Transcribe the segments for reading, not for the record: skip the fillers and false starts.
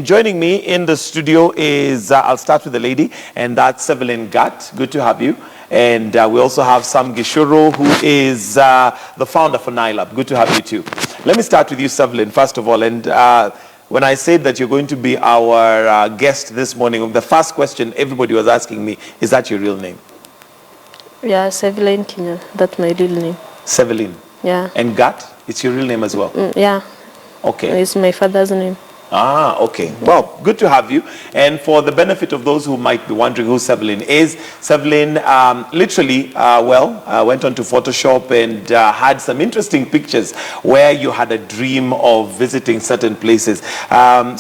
And joining me in the studio is, I'll start with the lady, and that's Sevelyn Gat. Good to have you. And we also have Sam Gishuru, who is the founder for Nailab. Good to have you too. Let me start with you, Sevelyn, first of all. And when I said that you're going to be our guest this morning, the first question everybody was asking me, is that your real name? Yeah, Sevelyn Kenya. That's my real name. Sevelyn? Yeah. And Gat, it's your real name as well? Yeah. Okay. It's my father's name. Ah, okay. Well, good to have you. And for the benefit of those who might be wondering who Sevelyn is, Sevelyn literally, went on to Photoshop and had some interesting pictures where you had a dream of visiting certain places.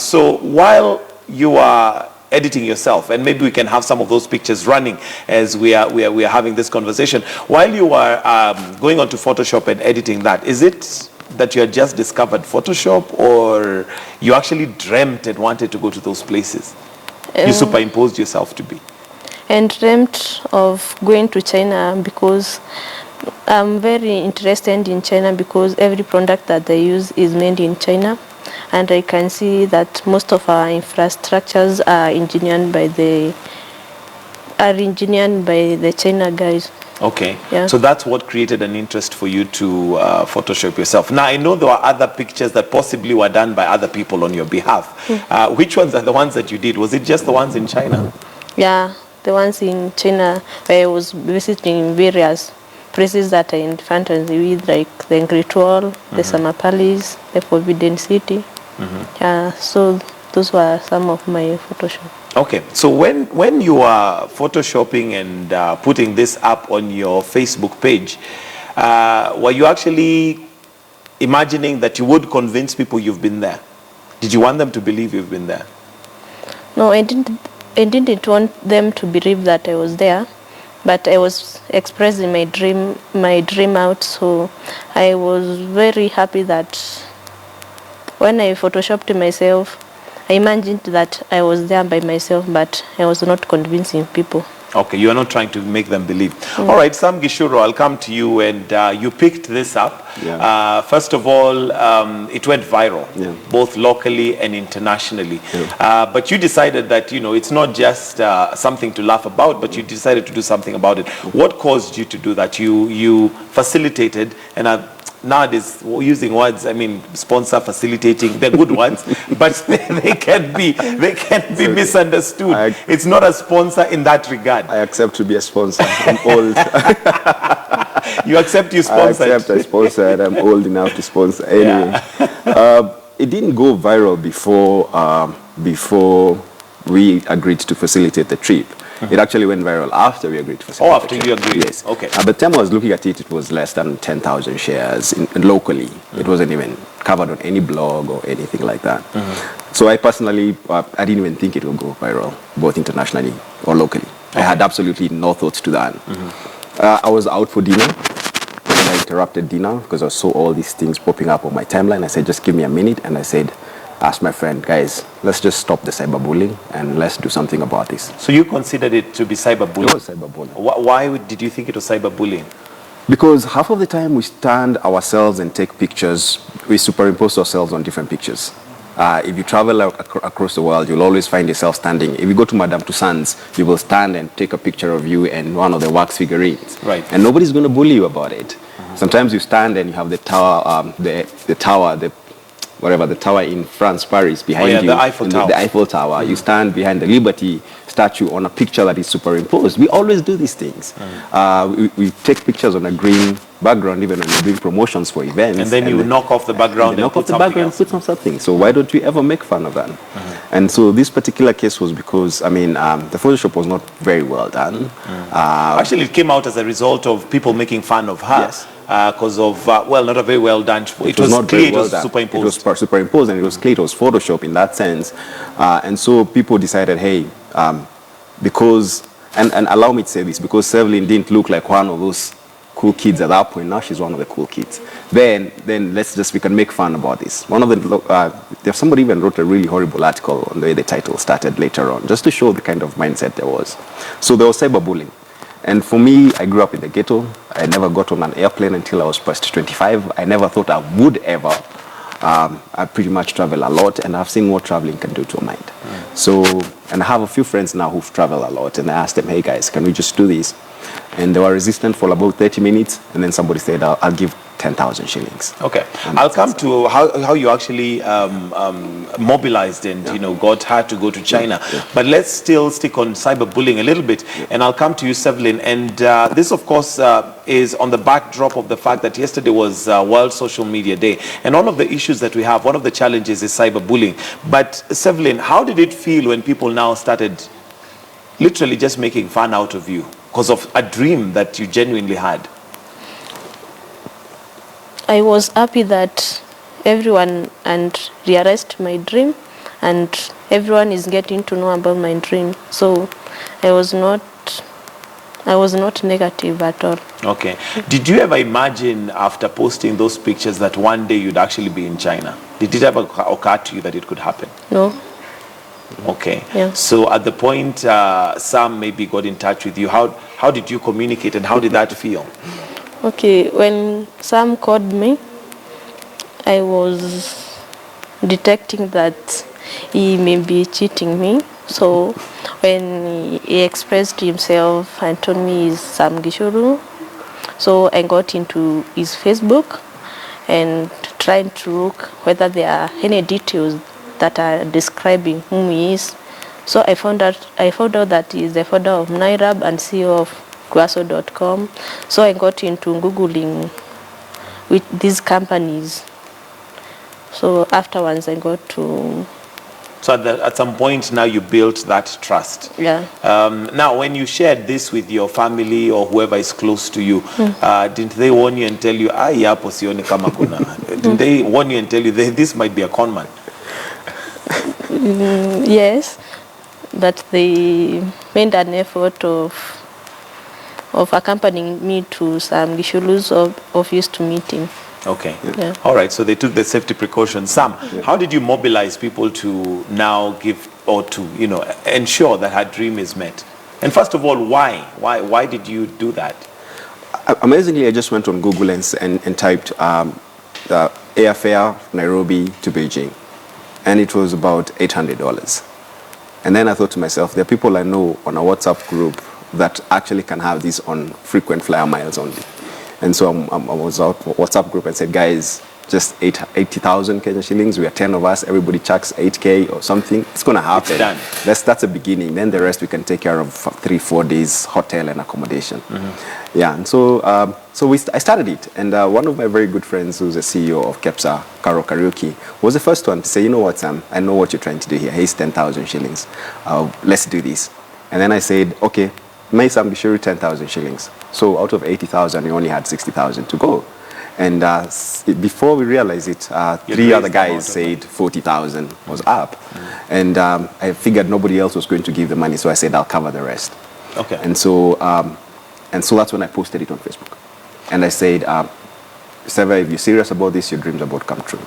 So while you are editing yourself, and maybe we can have some of those pictures running as we are having this conversation, while you are going on to Photoshop and editing that, is it that you had just discovered Photoshop, or you actually dreamt and wanted to go to those places? You superimposed yourself to be. And dreamt of going to China because I'm very interested in China, because every product that they use is made in China, and I can see that most of our infrastructures are engineered by the China guys. Okay, yeah. So that's what created an interest for you to Photoshop yourself. Now, I know there were other pictures that possibly were done by other people on your behalf. Which ones are the ones that you did? Was it just the ones in China? Yeah, the ones in China, where I was visiting various places that are in fantasy with, like the Great Wall, the Summer Palace, the Forbidden City. Yeah, so those were some of my Photoshop. Okay, so when you are photoshopping and putting this up on your Facebook page, were you actually imagining that you would convince people you've been there? Did you want them to believe you've been there? No, I didn't want them to believe that I was there, but I was expressing my dream out. So I was very happy that when I photoshopped myself, I imagined that I was there by myself, but I was not convincing people. Okay, you are not trying to make them believe. All right, Sam Gishuru, I'll come to you, and you picked this up. Yeah. First of all, it went viral, both locally and internationally. Yeah. But you decided that, it's not just something to laugh about, but you decided to do something about it. What caused you to do that? You facilitated, and nowadays, using words, I mean, sponsor, facilitating, they're good words, but they can be misunderstood. It's not a sponsor in that regard. I accept to be a sponsor. I'm old. You accept you sponsor? I accept I sponsor, and I'm old enough to sponsor. Anyway, it didn't go viral before we agreed to facilitate the trip. It actually went viral after we agreed to facilitate. Oh, after you agreed? Yes. Okay. By the time I was looking at it, it was less than 10,000 shares locally. It wasn't even covered on any blog or anything like that. So I personally, I didn't even think it would go viral, both internationally or locally. I had absolutely no thoughts to that. I was out for dinner, and I interrupted dinner because I saw all these things popping up on my timeline. I said, just give me a minute, and I asked my friend, guys, let's just stop the cyberbullying and let's do something about this. So you considered it to be cyberbullying? It was cyberbullying. Why did you think it was cyberbullying? Because half of the time we stand ourselves and take pictures, we superimpose ourselves on different pictures. If you travel across the world, you'll always find yourself standing. If you go to Madame Tussauds, you will stand and take a picture of you and one of the wax figurines. Right. And nobody's going to bully you about it. Sometimes you stand and you have the tower, the tower in France, Paris, behind you. The Eiffel Tower. The Eiffel Tower. You stand behind the Liberty statue on a picture that is superimposed. We always do these things. We take pictures on a green background, even when we're doing promotions for events. And then you knock off the background and put something else. Put on something. So why don't we ever make fun of that? And so this particular case was because, the Photoshop was not very well done. Actually, it came out as a result of people making fun of her. Yes. Because of, not a very well done. It was not clear, very well it was done. superimposed. It was superimposed, and it was clear it was Photoshop in that sense. And so people decided, hey, because, and allow me to say this, because Sevelyn didn't look like one of those cool kids at that point. Now she's one of the cool kids. Then we can make fun about this. One of the, somebody even wrote a really horrible article on the way the title started later on, just to show the kind of mindset there was. So there was cyberbullying. And for me, I grew up in the ghetto. I never got on an airplane until I was past 25. I never thought I would ever I pretty much travel a lot, and I've seen what traveling can do to a mind. So, and I have a few friends now who've traveled a lot, and I asked them, hey guys, can we just do this? And they were resistant for about 30 minutes, and then somebody said, I'll give 10,000 shillings. Okay, I'll come to how you actually mobilized and got her to go to China. But let's still stick on cyberbullying a little bit, and I'll come to you, Sevelyn. And this, of course, is on the backdrop of the fact that yesterday was World Social Media Day, and all of the issues that we have, one of the challenges is cyberbullying. But Sevelyn, how did it feel when people now started literally just making fun out of you because of a dream that you genuinely had? I was happy that everyone realized my dream, and everyone is getting to know about my dream. So I was not negative at all. Okay. Did you ever imagine after posting those pictures that one day you'd actually be in China? Did it ever occur to you that it could happen? No. Okay. Yeah. So at the point Sam maybe got in touch with you, how did you communicate and how did that feel? Okay, when Sam called me, I was detecting that he may be cheating me. So when he expressed himself and told me he's Sam Gishuru, so I got into his Facebook and tried to look whether there are any details that are describing whom he is. So I found out that he is the founder of Nailab and CEO of Guaso.com. So I got into Googling with these companies. So afterwards I got to... So at some point now you built that trust. Yeah. Now when you shared this with your family or whoever is close to you, didn't they warn you and tell you, yapo sioni kama kuna? Didn't they warn you and tell you this might be a con man? Yes, but they made an effort of accompanying me to Sam Gishuru's office to meet him. Okay. Yeah. All right. So they took the safety precautions. Sam, how did you mobilize people to now give or to ensure that her dream is met? And first of all, why? Why did you do that? Amazingly, I just went on Google and typed the airfare Nairobi to Beijing, and it was about $800. And then I thought to myself, there are people I know on a WhatsApp group that actually can have this on frequent flyer miles only. And so I was out WhatsApp group and said, guys, just 80,000 Kenya shillings. We are 10 of us. Everybody chucks 8K or something. It's going to happen. It's done. That's a beginning. Then the rest we can take care of 3-4 days hotel and accommodation. Yeah. And so I started it. And one of my very good friends, who's the CEO of Kepsa, Karo Karaoke, was the first one to say, you know what, Sam, I know what you're trying to do here. Here's 10,000 shillings. Let's do this. And then I said, okay, may Sam Gishuru 10,000 shillings. So out of 80,000, we only had 60,000 to go. And before we realized it, 3 other guys said 40,000 was up. And I figured nobody else was going to give the money, so I said I'll cover the rest. Okay. And so that's when I posted it on Facebook. And I said, Seva, if you're serious about this, your dreams are about to come true.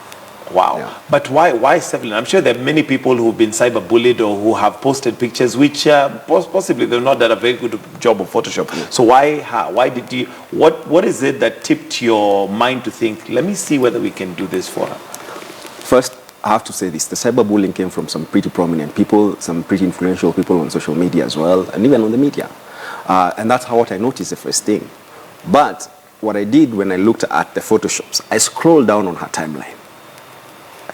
Wow. Yeah. But why Sevelyn? I'm sure there are many people who've been cyberbullied or who have posted pictures which possibly they've not done a very good job of Photoshop. So why her? Why did you, what is it that tipped your mind to think, let me see whether we can do this for her? First, I have to say this. The cyberbullying came from some pretty prominent people, some pretty influential people on social media as well, and even on the media. And that's what I noticed the first thing. But what I did when I looked at the Photoshops, I scrolled down on her timeline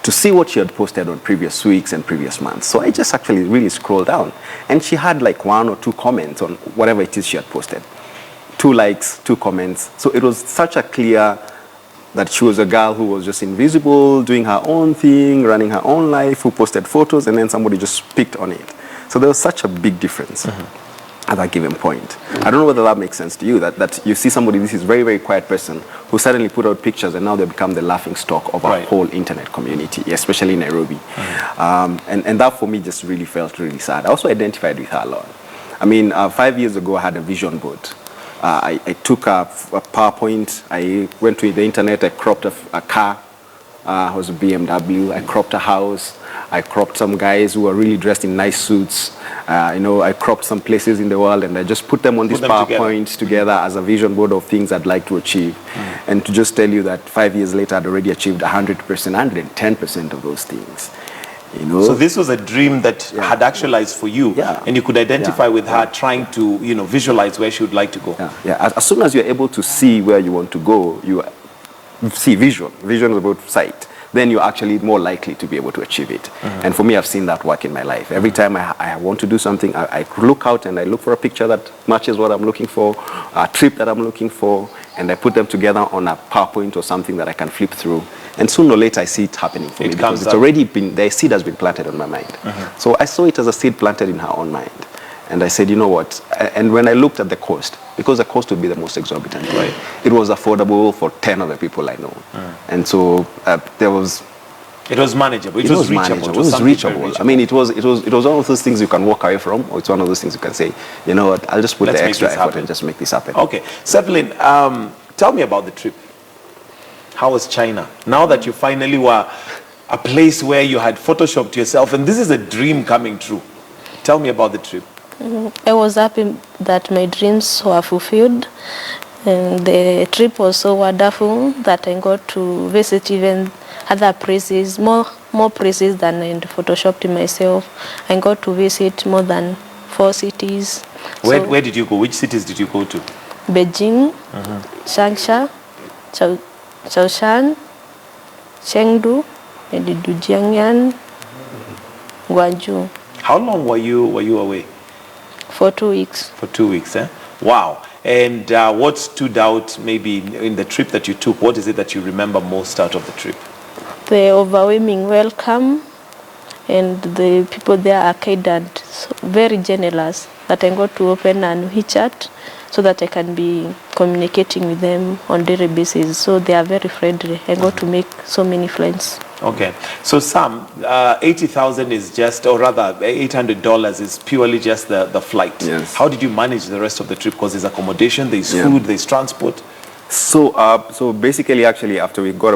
to see what she had posted on previous weeks and previous months. So I just actually really scrolled down. And she had like 1 or 2 comments on whatever it is she had posted. 2 likes, 2 comments. So it was such a clear that she was a girl who was just invisible, doing her own thing, running her own life, who posted photos, and then somebody just picked on it. So there was such a big difference at that given point. I don't know whether that makes sense to you, that you see somebody, this is very, very quiet person, who suddenly put out pictures and now they become the laughing stock of our whole internet community, especially in Nairobi. And that for me just really felt really sad. I also identified with her a lot. I mean, 5 years ago I had a vision board. I took a PowerPoint, I went to the internet, I cropped a car, it was a BMW, I cropped a house, I cropped some guys who were really dressed in nice suits. I cropped some places in the world, and I just put them on this PowerPoint together as a vision board of things I'd like to achieve. And to just tell you that 5 years later, I'd already achieved 100%, 110% of those things. So this was a dream that had actualized for you, and you could identify with her trying to, visualize where she would like to go. As soon as you're able to see where you want to go, you see vision. Vision is about sight. Then you're actually more likely to be able to achieve it. And for me, I've seen that work in my life. Every time I want to do something, I look out and I look for a picture that matches what I'm looking for, a trip that I'm looking for, and I put them together on a PowerPoint or something that I can flip through. And sooner or later, I see it happening for me because it's already been, the seed has been planted on my mind. So I saw it as a seed planted in her own mind. And I said, you know what? And when I looked at the cost, because the cost would be the most exorbitant, right? It was affordable for 10 other people I know. And so there was... It was manageable. It was reachable. It was reachable. I mean, it was one of those things you can walk away from, or it's one of those things you can say, you know what, I'll just put the extra effort and just make this happen. Okay. Sevelyn, tell me about the trip. How was China? Now that you finally were a place where you had photoshopped yourself, and this is a dream coming true. Tell me about the trip. I was happy that my dreams were fulfilled, and the trip was so wonderful that I got to visit even other places, more places than I photoshopped myself. I got to visit more than 4 cities. Where did you go? Which cities did you go to? Beijing, Changsha, Chaoshan, Chengdu, and Dujiangyan, Guangzhou. How long were you away? For 2 weeks. For 2 weeks, eh? Wow. And what stood out maybe in the trip that you took? What is it that you remember most out of the trip? The overwhelming welcome, and the people there are kind and very generous, that I got to open and WeChat so that I can be communicating with them on daily basis. So they are very friendly. I got to make so many friends. Okay. So Sam, 80,000 is just, or rather $800 is purely just the flight. Yes. How did you manage the rest of the trip? Because there's accommodation, there's food, there's transport. So basically, actually, after we got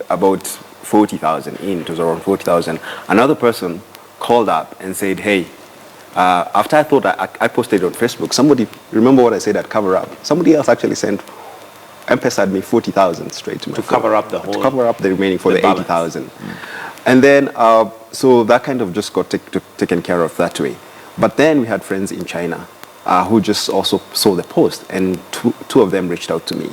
about 40,000 in, it was around 40,000, another person called up and said, hey, after I thought I posted on Facebook, somebody, remember what I said, I'd cover up. Somebody else actually sent, M-Pesa me 40,000 straight to my phone. Cover up the whole... To cover up the remaining for the 80,000. And then, so that kind of just got taken care of that way. But then we had friends in China who just also saw the post, and two of them reached out to me.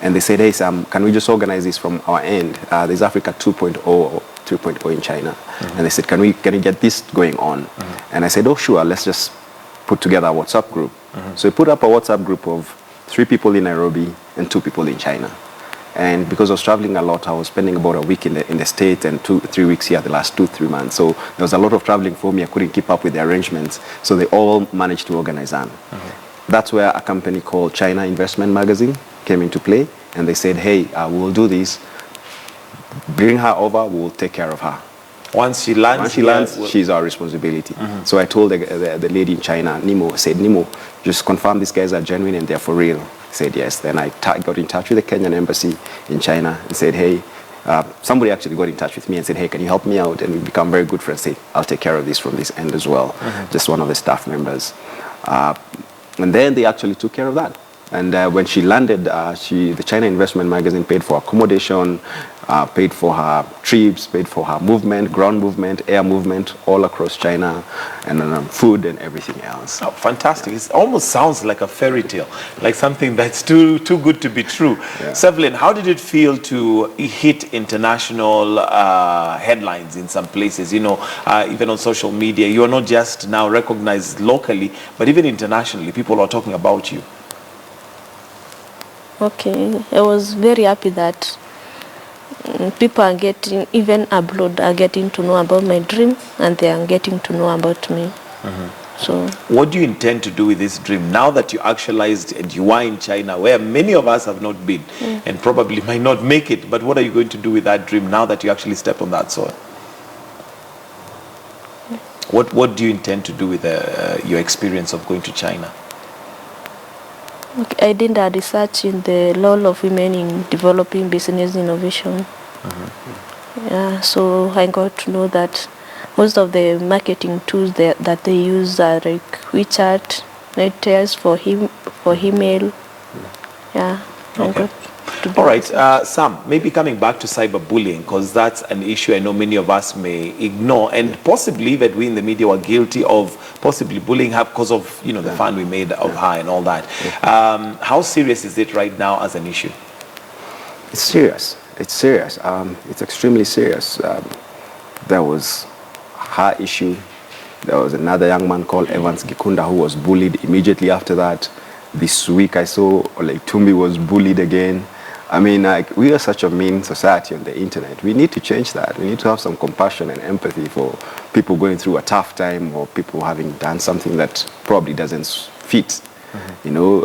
And they said, hey, Sam, can we just organize this from our end? There's Africa 2.0 or 3.0 in China. And they said, can we get this going on? And I said, oh, sure, let's just put together a WhatsApp group. So we put up a WhatsApp group of 3 people in Nairobi and 2 people in China. And because I was traveling a lot, I was spending about a week in the States and 3 weeks here the last 2-3 months. So there was a lot of traveling for me. I couldn't keep up with the arrangements. So they all managed to organize that. That's where a company called China Investment Magazine came into play. And they said, hey, we will do this. Bring her over, we will take care of her. Once she lands, she's our responsibility. So I told the lady in China, Nimo, said, Nimo, just confirm these guys are genuine and they're for real. He said yes. Then I got in touch with the Kenyan embassy in China and said, hey, somebody actually got in touch with me and said, hey, can you help me out? And we become very good friends. Say, I'll take care of this from this end as well. Just one of the staff members. And then they actually took care of that. And when she landed, the China Investment Magazine paid for accommodation, paid for her trips, paid for her movement, ground movement, air movement, all across China, and food and everything else. Oh, fantastic. It almost sounds like a fairy tale, like something that's too good to be true. Sevelyn, how did it feel to hit international headlines in some places? You know, even on social media, you are not just now recognized locally, but even internationally, people are talking about you. Okay, I was very happy that people are getting, even abroad, are getting to know about my dream, and they are getting to know about me. So, what do you intend to do with this dream now that you actualized and you are in China, where many of us have not been and probably might not make it? But what are you going to do with that dream now that you actually step on that soil? What do you intend to do with your experience of going to China? I did a research in the role of women in developing business innovation. So I got to know that most of the marketing tools that they use are like WeChat, NetTales for email. Yeah. Okay. All right, Sam, maybe coming back to cyberbullying, because that's an issue I know many of us may ignore, and possibly that we in the media were guilty of possibly bullying her because of, you know, the fun we made of her and all that. How serious is it right now as an issue? It's serious. It's serious. It's extremely serious. There was her issue. There was another young man called Evans Gikunda who was bullied immediately after that. This week I saw like Tumbi was bullied again. I mean, like, we are such a mean society on the internet. We need to change that. We need to have some compassion and empathy for people going through a tough time or people having done something that probably doesn't fit. You know,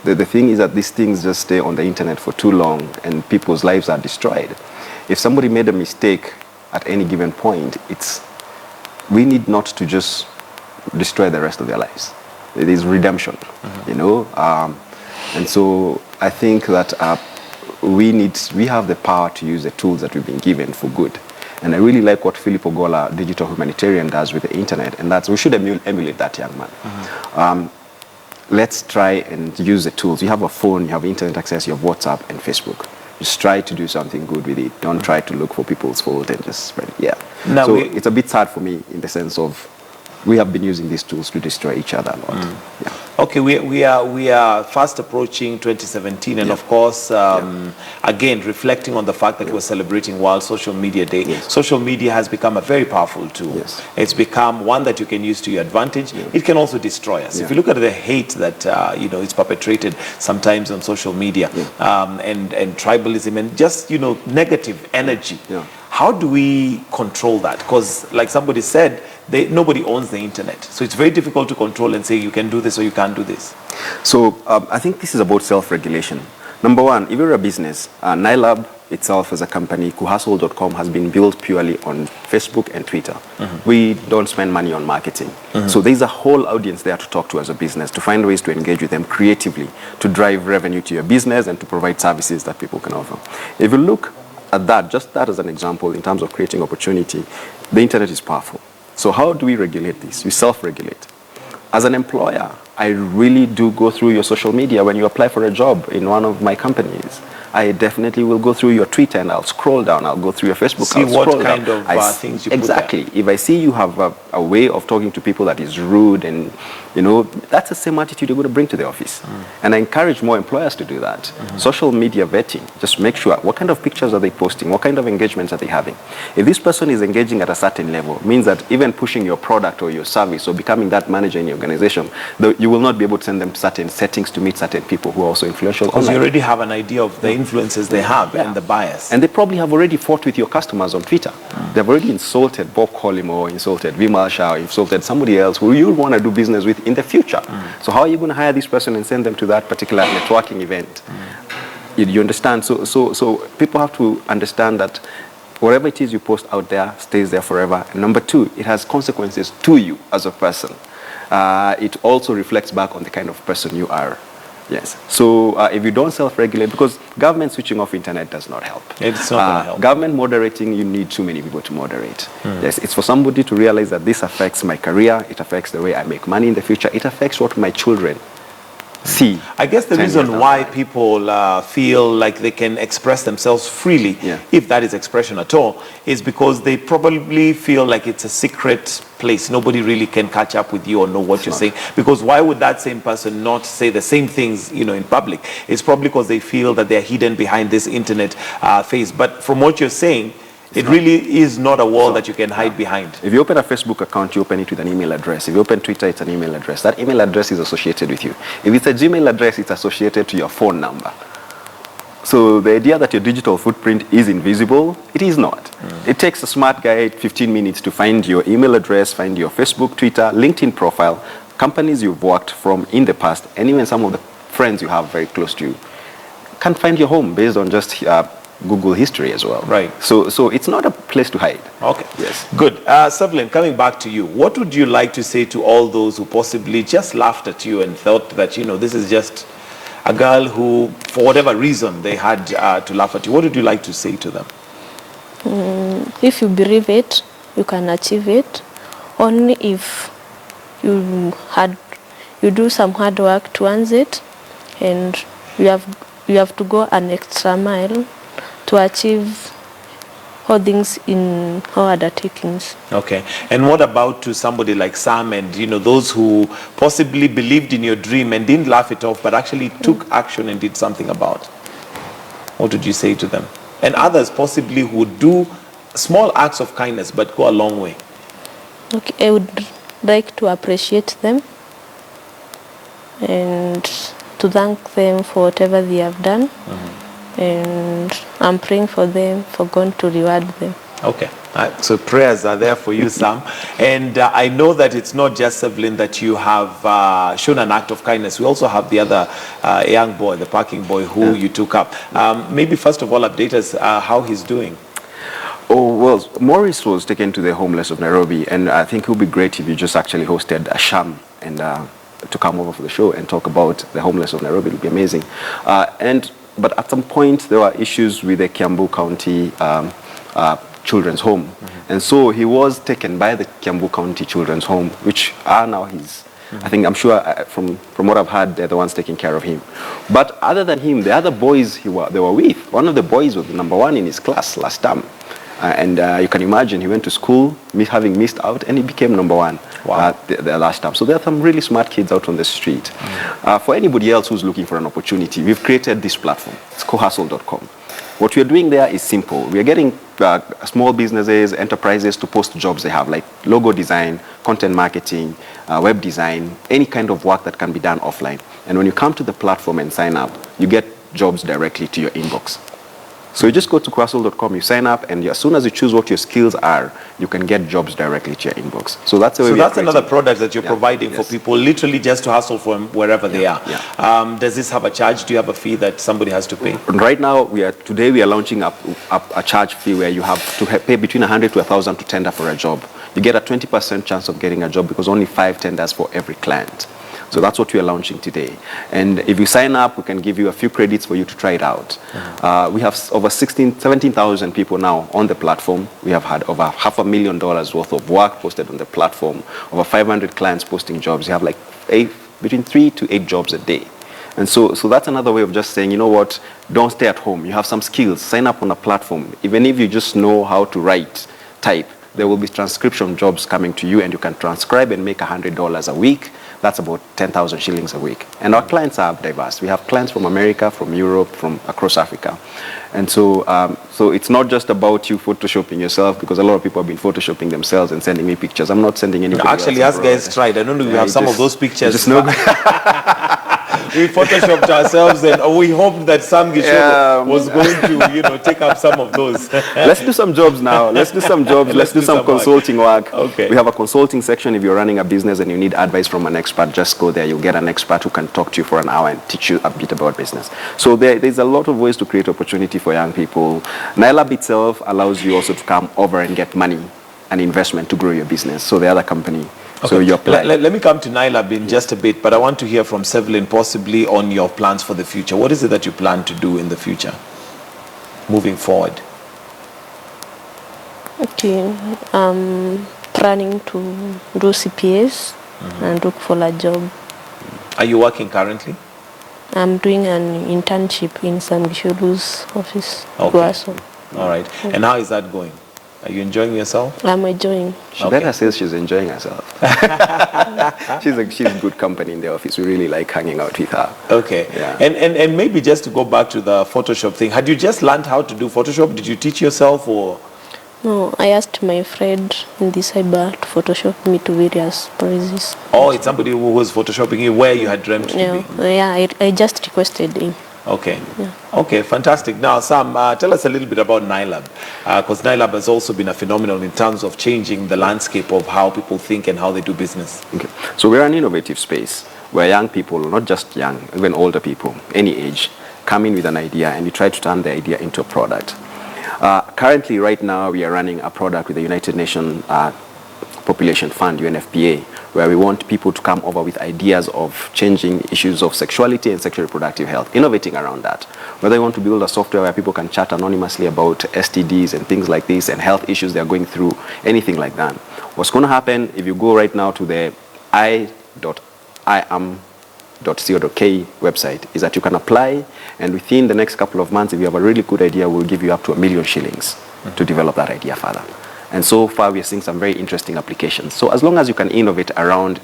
the thing is that these things just stay on the internet for too long and people's lives are destroyed. If somebody made a mistake at any given point, we need not to just destroy the rest of their lives. It is redemption, you know. And so I think that we have the power to use the tools that we've been given for good. And I really like what Philip Ogola, digital humanitarian, does with the internet, and that's we should emulate that young man. Let's try and use the tools. You have a phone, you have internet access, you have WhatsApp and Facebook. Just try to do something good with it. Don't try to look for people's fault and just spread it. Yeah. Now so it's a bit sad for me in the sense of we have been using these tools to destroy each other a lot. Yeah. Okay, we are fast approaching 2017, and of course, again, reflecting on the fact that we're celebrating World Social Media Day. Social media has become a very powerful tool. It's become one that you can use to your advantage. It can also destroy us. If you look at the hate that you know, it's perpetrated sometimes on social media, and tribalism and just, you know, negative energy. How do we control that? Because like somebody said, nobody owns the internet. So it's very difficult to control and say you can do this or you can't do this. So I think this is about self-regulation. Number one, if you're a business, Nailab itself as a company, kuhustle.com has been built purely on Facebook and Twitter. We don't spend money on marketing. So there's a whole audience there to talk to as a business, to find ways to engage with them creatively, to drive revenue to your business and to provide services that people can offer. If you look at that, just that as an example, in terms of creating opportunity, the internet is powerful. So how do we regulate this? We self-regulate. As an employer, I really do go through your social media when you apply for a job in one of my companies. I definitely will go through your Twitter and I'll scroll down. I'll go through your Facebook. See what kind of things you put there. Exactly. If I see you have a way of talking to people that is rude and, you know, that's the same attitude you're going to bring to the office. And I encourage more employers to do that. Social media vetting. Just make sure what kind of pictures are they posting? What kind of engagements are they having? If this person is engaging at a certain level, means that even pushing your product or your service or becoming that manager in your organization, you will not be able to send them certain settings to meet certain people who are also influential. Because you already have an idea of the influences they have and the bias. And they probably have already fought with your customers on Twitter. They've already insulted Bob Collymore, or insulted Vimal Shah, or insulted somebody else who you want to do business with in the future. So how are you going to hire this person and send them to that particular networking event? You understand? So people have to understand that whatever it is you post out there stays there forever. And number two, it has consequences to you as a person. It also reflects back on the kind of person you are. Yes. So if you don't self-regulate, because government switching off internet does not help. It's not going to help. Government moderating, you need too many people to moderate. Yes, it's for somebody to realize that this affects my career, it affects the way I make money in the future, it affects what my children see. I guess the reason why people feel like they can express themselves freely, if that is expression at all, is because they probably feel like it's a secret place. Nobody really can catch up with you or know what you're saying. Because why would that same person not say the same things, you know, in public? It's probably because they feel that they're hidden behind this internet face. But from what you're saying, it really is not a wall that you can hide behind. If you open a Facebook account, you open it with an email address. If you open Twitter, it's an email address. That email address is associated with you. If it's a Gmail address, it's associated to your phone number. So the idea that your digital footprint is invisible, it is not. It takes a smart guy 15 minutes to find your email address, find your Facebook, Twitter, LinkedIn profile, companies you've worked from in the past, and even some of the friends you have very close to you. Can find your home based on just Google history as well. Right. So it's not a place to hide. Okay. Yes. Good. Sevelyn, coming back to you, what would you like to say to all those who possibly just laughed at you and thought that, you know, this is just a girl who, for whatever reason, they had to laugh at you? What would you like to say to them? If you believe it, you can achieve it only if you do some hard work towards it, and you have to go an extra mile to achieve all things in all undertakings. Okay. And what about to somebody like Sam and, those who possibly believed in your dream and didn't laugh it off, but actually took action and did something about it? What would you say to them? And others possibly who do small acts of kindness but go a long way. Okay, I would like to appreciate them and to thank them for whatever they have done. And I'm praying for them, for God to reward them. Okay. So prayers are there for you, Sam. And I know that it's not just Sevelyn that you have shown an act of kindness. We also have the other young boy, the parking boy, who you took up. Maybe first of all, update us how he's doing. Oh, well, Maurice was taken to the homeless of Nairobi, and I think it would be great if you just actually hosted a sham and to come over for the show and talk about the homeless of Nairobi. It would be amazing. But at some point, there were issues with the Kiambu County Children's Home. And so he was taken by the Kiambu County Children's Home, which are now his. I think, I'm sure, from what I've heard, they're the ones taking care of him. But other than him, the other boys they were with, one of the boys was the #1 in his class last term. And you can imagine he went to school having missed out, and he became #1 the last time. So there are some really smart kids out on the street. For anybody else who's looking for an opportunity, we've created this platform. It's cohustle.com. What we are doing there is simple. We are getting small businesses, enterprises to post jobs they have, like logo design, content marketing, web design, any kind of work that can be done offline. And when you come to the platform and sign up, you get jobs directly to your inbox. So you just go to cohustle.com, you sign up, and as soon as you choose what your skills are, you can get jobs directly to your inbox. So that's the way. So that's another product that you're providing for people, literally just to hustle from wherever they are. Does this have a charge? Do you have a fee that somebody has to pay? Right now, today we are launching up a charge fee where you have to pay between 100 to 1,000 to tender for a job. You get a 20% chance of getting a job because only 5 tenders for every client. So that's what we are launching today. And if you sign up, we can give you a few credits for you to try it out. We have over 17,000 people now on the platform. We have had over $500,000 worth of work posted on the platform, over 500 clients posting jobs. You have like between 3 to 8 jobs a day. And so that's another way of just saying, you know what, don't stay at home. You have some skills, sign up on a platform. Even if you just know how to type, there will be transcription jobs coming to you, and you can transcribe and make $100 a week. That's about 10,000 shillings a week. And our clients are diverse. We have clients from America, from Europe, from across Africa. And so it's not just about you photoshopping yourself, because a lot of people have been photoshopping themselves and sending me pictures. I'm not sending anybody actually, us guys tried. I don't know if we have some of those pictures. Just no. We photoshopped ourselves, and we hoped that Sam Gishogo was going to, take up some of those. Let's do some jobs now. Let's do some jobs. Let's do some consulting work. Okay. We have a consulting section. If you're running a business and you need advice from an expert, just go there. You'll get an expert who can talk to you for an hour and teach you a bit about business. So there's a lot of ways to create opportunity for young people. Nailab itself allows you also to come over and get money and investment to grow your business. So the other company. Okay. So your plan. Let me come to Nailab in just a bit, but I want to hear from Sevelyn possibly on your plans for the future. What is it that you plan to do in the future, moving forward? Okay, I'm planning to do CPS and look for a job. Are you working currently? I'm doing an internship in Sam Gishogu's office. Okay. All right. And how is that going? Are you enjoying yourself? I'm enjoying. She better says she's enjoying herself. She's good company in the office. We really like hanging out with her. Okay. Yeah. And maybe just to go back to the Photoshop thing, had you just learned how to do Photoshop? Did you teach yourself, or? No, I asked my friend in the cyber to Photoshop me to various places. Oh, it's somebody who was Photoshopping you where you had dreamt to be? Yeah, I just requested him. Okay. Yeah. Okay, fantastic. Now, Sam, tell us a little bit about Nailab, because Nailab has also been a phenomenon in terms of changing the landscape of how people think and how they do business. Okay. So we're an innovative space where young people, not just young, even older people, any age, come in with an idea and you try to turn the idea into a product. Currently, right now, we are running a product with the United Nations Population Fund, UNFPA, where we want people to come over with ideas of changing issues of sexuality and sexual reproductive health, innovating around that. Whether you want to build a software where people can chat anonymously about STDs and things like this and health issues they're going through, anything like that. What's going to happen if you go right now to the i.iam.co.ke website is that you can apply, and within the next couple of months, if you have a really good idea, we'll give you up to $1 million shillings to develop that idea further. And so far, we are seeing some very interesting applications. So as long as you can innovate around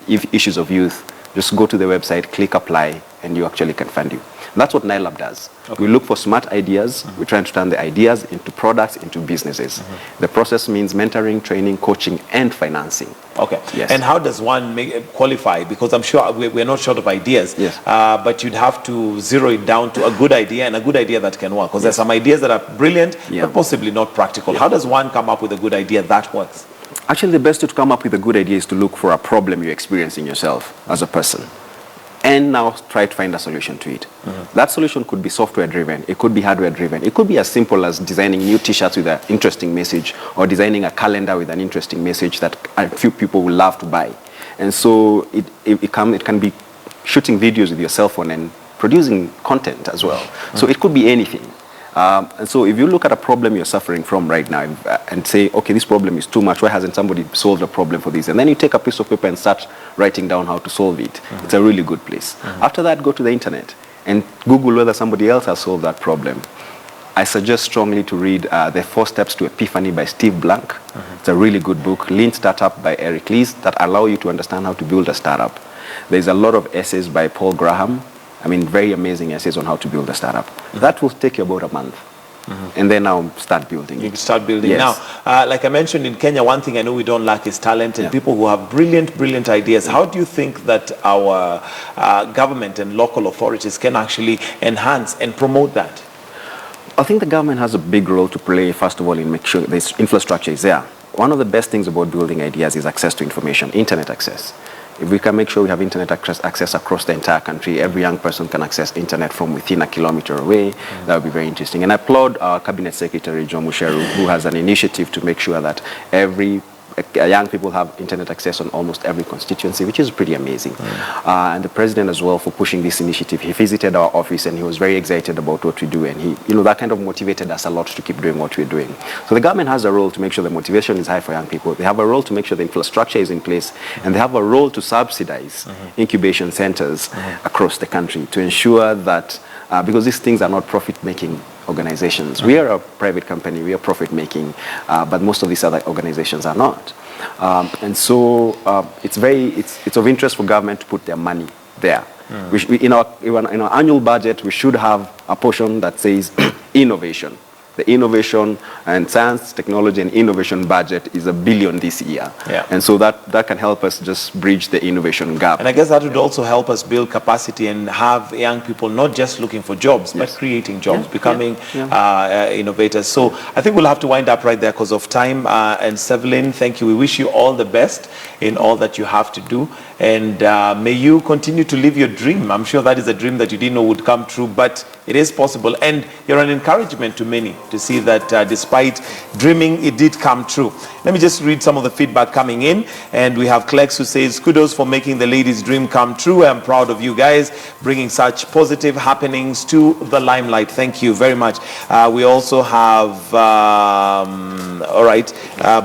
issues of youth, just go to the website, click apply, and you actually can fund you. And that's what Nailab does. Okay. We look for smart ideas. We're trying to turn the ideas into products, into businesses. The process means mentoring, training, coaching, and financing. Okay. Yes. And how does one qualify? Because I'm sure we're not short of ideas, yes. But you'd have to zero it down to a good idea and a good idea that can work. Because there's some ideas that are brilliant, but possibly not practical. How does one come up with a good idea that works? Actually, the best way to come up with a good idea is to look for a problem you're experiencing yourself as a person, and now try to find a solution to it. That solution could be software-driven, it could be hardware-driven, it could be as simple as designing new t-shirts with an interesting message, or designing a calendar with an interesting message that a few people will love to buy. And so it can be shooting videos with your cell phone and producing content as well. So it could be anything. And so if you look at a problem you're suffering from right now and say, okay, this problem is too much, why hasn't somebody solved a problem for this? And then you take a piece of paper and start writing down how to solve it. It's a really good place. After that, go to the internet and Google whether somebody else has solved that problem. I suggest strongly to read The 4 Steps to Epiphany by Steve Blank. It's a really good book. Lean Startup by Eric Lees that allow you to understand how to build a startup. There's a lot of essays by Paul Graham. I mean, very amazing essays on how to build a startup. That will take you about a month. And then now start building. You can start building. Yes. Now, like I mentioned, in Kenya, one thing I know we don't lack is talent and people who have brilliant ideas. How do you think that our government and local authorities can actually enhance and promote that? I think the government has a big role to play, first of all, in making sure this infrastructure is there. One of the best things about building ideas is access to information, internet access. If we can make sure we have internet access across the entire country, every young person can access internet from within a kilometer away, that would be very interesting. And I applaud our Cabinet Secretary, John Musheru, who has an initiative to make sure that young people have internet access on almost every constituency, which is pretty amazing. And the president as well for pushing this initiative. He visited our office and he was very excited about what we do, and he, that kind of motivated us a lot to keep doing what we're doing. So the government has a role to make sure the motivation is high for young people. They have a role to make sure the infrastructure is in place, and they have a role to subsidize incubation centers across the country to ensure that, because these things are not profit-making organizations. We are a private company, we are profit-making, but most of these other organizations are not. And so it's of interest for government to put their money there. In our annual budget, we should have a portion that says innovation. The innovation and science, technology, and innovation budget is $1 billion this year. And so that can help us just bridge the innovation gap. And I guess that would also help us build capacity and have young people not just looking for jobs, but creating jobs, becoming innovators. So I think we'll have to wind up right there because of time. And Sevelyn, thank you. We wish you all the best in all that you have to do. And may you continue to live your dream. I'm sure that is a dream that you didn't know would come true, but it is possible. And you're an encouragement to many to see that despite dreaming, it did come true. Let me just read some of the feedback coming in. And we have Clex who says, kudos for making the ladies' dream come true. I'm proud of you guys, bringing such positive happenings to the limelight. Thank you very much. We also have, all right,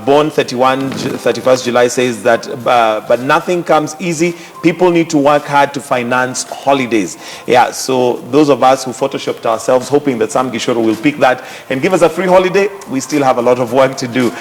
Born 31st July says that, but nothing comes easy. People need to work hard to finance holidays. Yeah, so those of us who photoshopped ourselves hoping that Sam Gishoro will pick that and give us a free holiday, we still have a lot of work to do.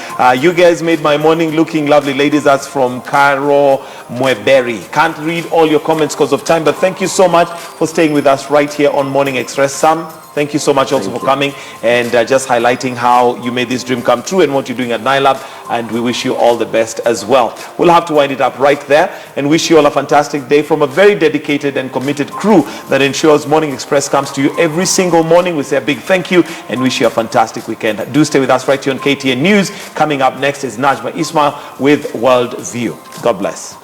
You guys made my morning looking lovely. Ladies, that's from Caro Mweberi. Can't read all your comments because of time, but thank you so much for staying with us right here on Morning Express. Sam, thank you so much also for coming and just highlighting how you made this dream come true and what you're doing at Nailab, and we wish you all the best as well. We'll have to wind it up right there and wish you all a fantastic day from a very dedicated and committed crew that ensures Morning Express comes to you every single morning. We say a big thank you and wish you a fantastic weekend. Do stay with us right here on KTN News. Coming up next is Najma Ismail with World View. God bless.